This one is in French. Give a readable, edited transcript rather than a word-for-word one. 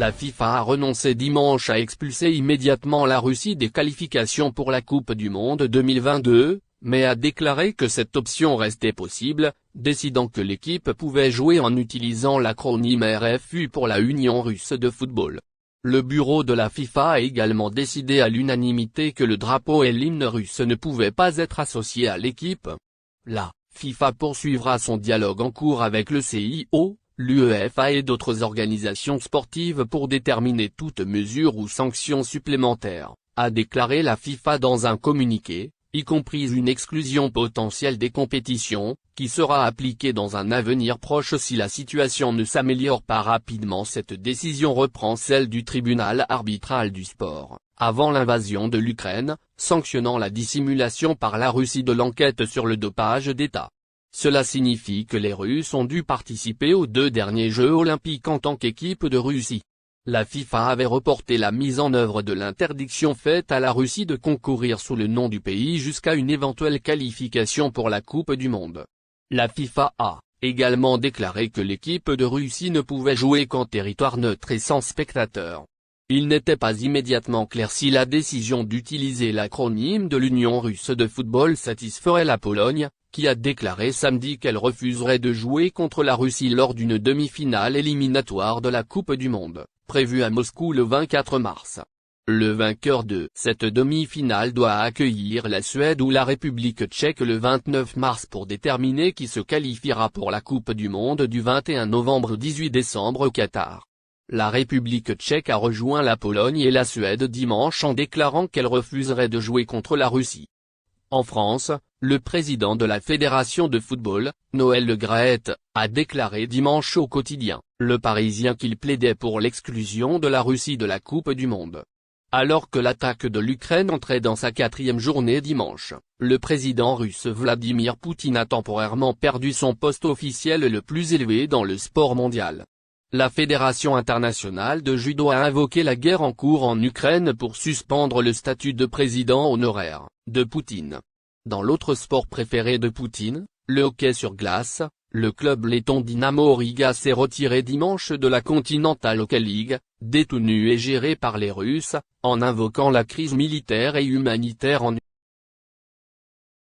La FIFA a renoncé dimanche à expulser immédiatement la Russie des qualifications pour la Coupe du Monde 2022, mais a déclaré que cette option restait possible, décidant que l'équipe pouvait jouer en utilisant l'acronyme RFU pour la Union russe de football. Le bureau de la FIFA a également décidé à l'unanimité que le drapeau et l'hymne russe ne pouvaient pas être associés à l'équipe. La FIFA poursuivra son dialogue en cours avec le CIO, l'UEFA et d'autres organisations sportives pour déterminer toute mesure ou sanction supplémentaire, a déclaré la FIFA dans un communiqué, y compris une exclusion potentielle des compétitions, qui sera appliquée dans un avenir proche si la situation ne s'améliore pas rapidement. Cette décision reprend celle du tribunal arbitral du sport, avant l'invasion de l'Ukraine, sanctionnant la dissimulation par la Russie de l'enquête sur le dopage d'État. Cela signifie que les Russes ont dû participer aux 2 derniers Jeux olympiques en tant qu'équipe de Russie. La FIFA avait reporté la mise en œuvre de l'interdiction faite à la Russie de concourir sous le nom du pays jusqu'à une éventuelle qualification pour la Coupe du Monde. La FIFA a également déclaré que l'équipe de Russie ne pouvait jouer qu'en territoire neutre et sans spectateurs. Il n'était pas immédiatement clair si la décision d'utiliser l'acronyme de l'Union russe de football satisferait la Pologne, qui a déclaré samedi qu'elle refuserait de jouer contre la Russie lors d'une demi-finale éliminatoire de la Coupe du Monde, prévue à Moscou le 24 mars. Le vainqueur de cette demi-finale doit accueillir la Suède ou la République tchèque le 29 mars pour déterminer qui se qualifiera pour la Coupe du Monde du 21 novembre au 18 décembre au Qatar. La République tchèque a rejoint la Pologne et la Suède dimanche en déclarant qu'elle refuserait de jouer contre la Russie. En France, le président de la Fédération de football, Noël Le Graët, a déclaré dimanche au quotidien Le Parisien qu'il plaidait pour l'exclusion de la Russie de la Coupe du Monde. Alors que l'attaque de l'Ukraine entrait dans sa 4e journée dimanche, le président russe Vladimir Poutine a temporairement perdu son poste officiel le plus élevé dans le sport mondial. La Fédération internationale de judo a invoqué la guerre en cours en Ukraine pour suspendre le statut de président honoraire de Poutine. Dans l'autre sport préféré de Poutine, le hockey sur glace, le club letton Dynamo Riga s'est retiré dimanche de la Continental Hockey League, détenue et gérée par les Russes, en invoquant la crise militaire et humanitaire en